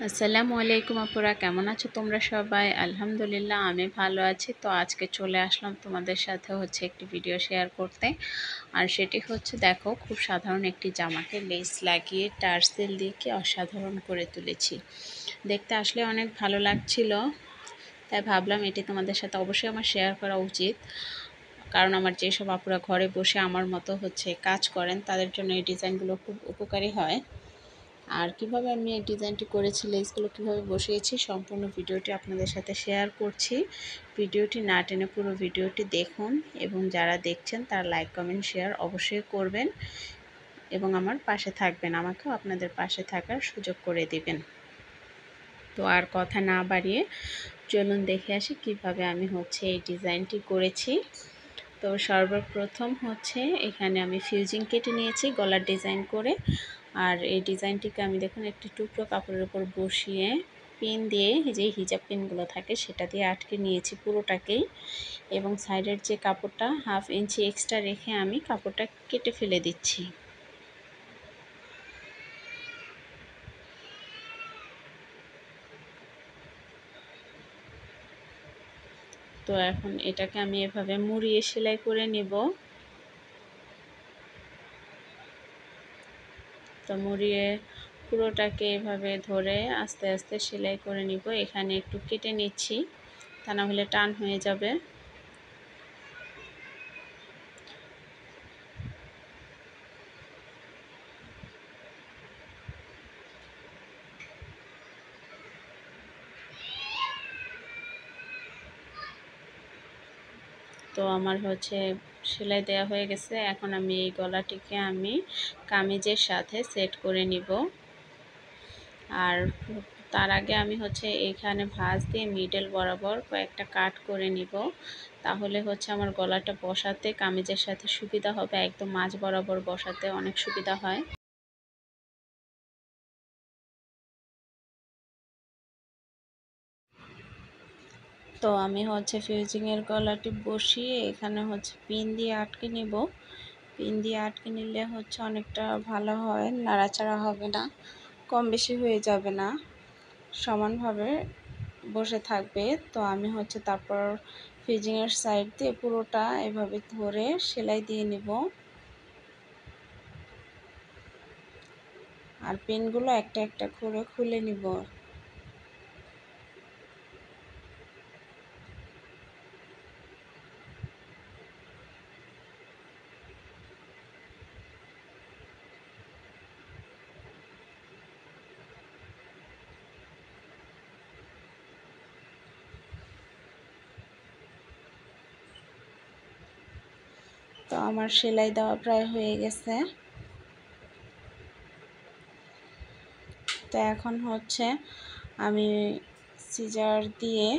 আসসালামু আলাইকুম আপুরা, কেমন আছো তোমরা সবাই? আলহামদুলিল্লাহ আমি ভালো আছি। তো আজকে চলে আসলাম তোমাদের সাথে একটি ভিডিও শেয়ার করতে। আর সেটি হচ্ছে, দেখো, খুব সাধারণ একটি জামাকে লেস লাগিয়ে টার্সেল দিয়ে কি অসাধারণ করে তুলেছি। দেখতে আসলে অনেক ভালো লাগছিল, তাই ভাবলাম এটি তোমাদের সাথে অবশ্যই আমার শেয়ার করা উচিত। কারণ আমার যেসব আপুরা ঘরে বসে আমার মতো কাজ করেন, তাদের জন্য এই ডিজাইনগুলো খুব উপকারী হয়। আর কিভাবে আমি এই ডিজাইনটি করেছি, লেসগুলো কিভাবে বসিয়েছি, সম্পূর্ণ ভিডিওটি আপনাদের সাথে শেয়ার করছি। ভিডিওটি না টেনে পুরো ভিডিওটি দেখুন, এবং যারা দেখছেন তারা লাইক কমেন্ট শেয়ার অবশ্যই করবেন এবং আমার পাশে থাকবেন, আমাকেও আপনাদের পাশে থাকার সুযোগ করে দিবেন। তো আর কথা না বাড়িয়ে চলুন দেখে আসি কিভাবে আমি এই ডিজাইনটি করেছি। তো সর্বপ্রথম এখানে আমি ফিউজিং কেটে নিয়েছি গলার ডিজাইন করে। আর এই ডিজাইনটিকে আমি দেখুন একটি টুকরো কাপড়ের উপর বসিয়ে পিন দিয়ে, যে হিজাব পিনগুলো থাকে সেটা দিয়ে আটকে নিয়েছি পুরোটাকেই, এবং সাইডের যে কাপড়টা 1/2 ইঞ্চি এক্সট্রা রেখে আমি কাপড়টা কেটে ফেলে দিচ্ছি। তো এখন এটাকে আমি এভাবে মুড়িয়ে সেলাই করে নিব। তো মুড়িয়ে পুরোটাকে এভাবে ধরে আস্তে আস্তে সেলাই করে নিব। এখানে একটু কেটে নিচ্ছি, তা না হলে টান হয়ে যাবে। তো আমার সেলাই দেওয়া হয়ে গেছে। এখন আমি এই গলাটিকে কামিজের সাথে সেট করে নিব। আর তার আগে আমি এখানে ভাঁজ দিয়ে মিডল বরাবর কয়েকটা কাট করে নিব। তাহলে আমার গলাটা বসাতে কামিজের সাথে সুবিধা হবে, একদম মাঝ বরাবর বসাতে অনেক সুবিধা হয়। তো আমি ফিউজিংয়ের গলাটি বসিয়ে এখানে পিন দিয়ে আটকে নিব। পিন দিয়ে আটকে নিলে অনেকটা ভালো হয়, নাড়াচাড়া হবে না, কম বেশি হয়ে যাবে না, সমানভাবে বসে থাকবে। তো আমি তারপর ফিউজিংয়ের সাইড দিয়ে পুরোটা এভাবে ধরে সেলাই দিয়ে নিব। আর পিনগুলো একটা একটা করে খুলে নিব। তো আমার সেলাই দেওয়া প্রায় হয়ে গেছে। তো এখন আমি সিজার দিয়ে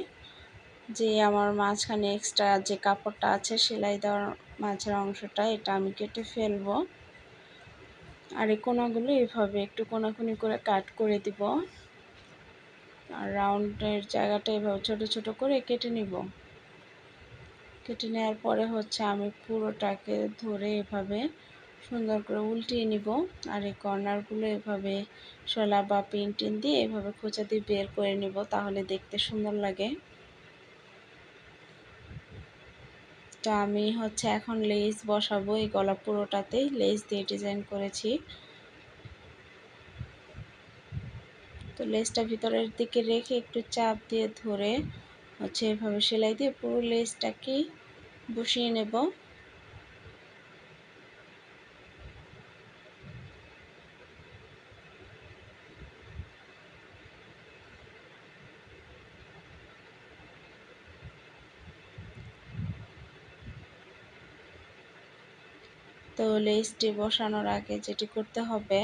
যে আমার মাঝখানে এক্সট্রা যে কাপড়টা আছে সেলাই দেওয়ার মাঝের অংশটা, এটা আমি কেটে ফেলবো। আর এই কোনাগুলো এভাবে একটু কোনাকুনি করে কাট করে দিব। আর রাউন্ডের জায়গাটা এভাবে ছোট ছোট করে কেটে নিব। কেটে নেওয়ার পরে আমি পুরোটাকে ধরে এভাবে সুন্দর করে উল্টিয়ে নিব। আর এই কর্নারগুলো এভাবে শলা বা পিন টিন দিয়ে এভাবে খোঁচা দিয়ে বের করে নিব, তাহলে দেখতে সুন্দর লাগে। তো আমি এখন লেস বসাবো। এই গলা পুরোটাতেই লেস দিয়ে ডিজাইন করেছি। তো লেসটা ভিতরের দিকে রেখে একটু চাপ দিয়ে ধরে এভাবে সেলাই দিয়ে পুরো লেসটাকেই বসিয়ে নেব। তো লেসটি বসানোর আগে যেটি করতে হবে,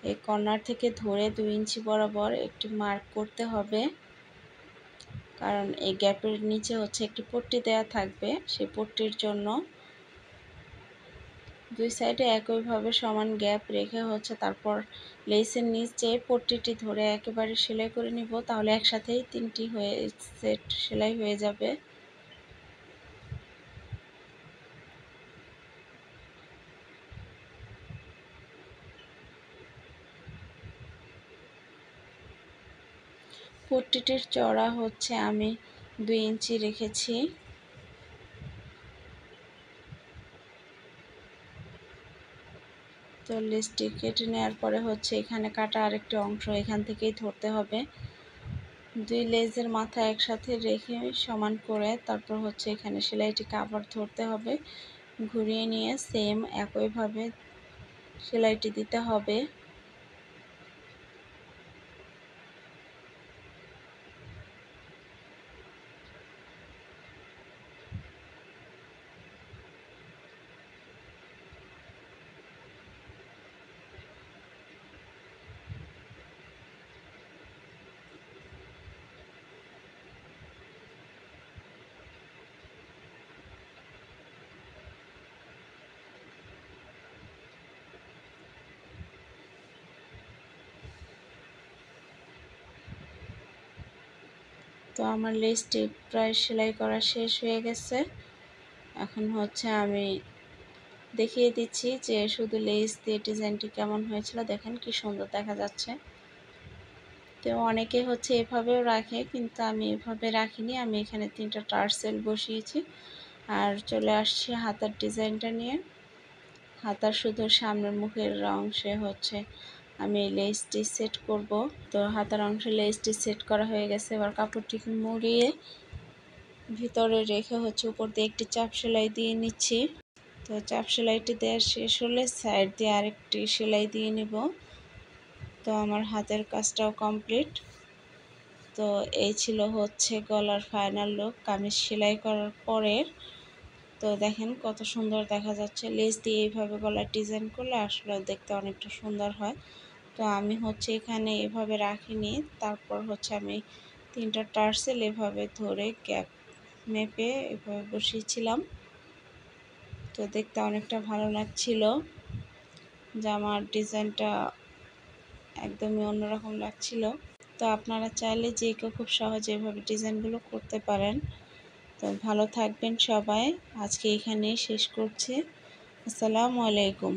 এই কর্নার থেকে ধরে 2 ইঞ্চি বরাবর একটি মার্ক করতে হবে। কারণ এই গ্যাপের নিচে একটি পট্টি দেয়া থাকবে, সেই পট্টির জন্য দুই সাইডে একইভাবে সমান গ্যাপ রেখে তারপর লেসের নিচে পট্টিটি ধরে একেবারে সেলাই করে নিব। তাহলে একসাথেই 3টি সেট সেলাই হয়ে যাবে। পট্টিটির চড়া হচ্ছে আমি 2 ইঞ্চি রেখেছি। তো লেসটি কেটে নেওয়ার পরে হচ্ছে এখানে কাটা আরেকটি অংশ এখান থেকেই ধরতে হবে। 2 লেজের মাথা একসাথে রেখে সমান করে তারপর হচ্ছে এখানে সেলাইটিকে আবার ধরতে হবে। ঘুরিয়ে নিয়ে সেম একইভাবে সেলাইটি দিতে হবে। তো আমার লেসটি প্রায় সেলাই করা শেষ হয়ে গেছে। এখন হচ্ছে আমি দেখিয়ে দিচ্ছি যে শুধু লেস দিয়ে ডিজাইনটি কেমন হয়েছিল। দেখেন কি সুন্দর দেখা যাচ্ছে। তো অনেকে হচ্ছে এভাবেও রাখে, কিন্তু আমি এভাবে রাখিনি। আমি এখানে 3টা টার্সেল বসিয়েছি। আর চলে আসছি হাতার ডিজাইনটা নিয়ে। হাতার শুধু সামনের মুখের অংশে হচ্ছে আমি লেসটি সেট করব। তো হাতার অংশে লেসটি সেট করা হয়ে গেছে। এবার কাপড়টিকে মুড়িয়ে ভিতরে রেখে হচ্ছে উপর দিয়ে একটি চাপ সেলাই দিয়ে নিচ্ছি। তো চাপ সেলাইটি দেওয়া শেষ হলে সাইড দিয়ে আরেকটি সেলাই দিয়ে নিব। তো আমার হাতের কাজটাও কমপ্লিট। তো এই ছিল হচ্ছে গলার ফাইনাল লুক কামিজ সেলাই করার পরের। তো দেখেন কত সুন্দর দেখা যাচ্ছে। লেস দিয়ে এইভাবে গলার ডিজাইন করলে আসলে দেখতে অনেকটা সুন্দর হয়। তো আমি হচ্ছে এখানে এভাবে রাখিনি, তারপর হচ্ছে আমি 3টা টার্সেল এভাবে ধরে গ্যাপ মেপে এভাবে বসিয়েছিলাম। তো দেখতে অনেকটা ভালো লাগছিল। জামার ডিজাইনটা একদমই অন্যরকম লাগছিল। তো আপনারা চাইলে যে কেউ খুব সহজে এভাবে ডিজাইনগুলো করতে পারেন। তো ভালো থাকবেন সবাই। আজকে এখানেই শেষ করছি। আসসালামু আলাইকুম।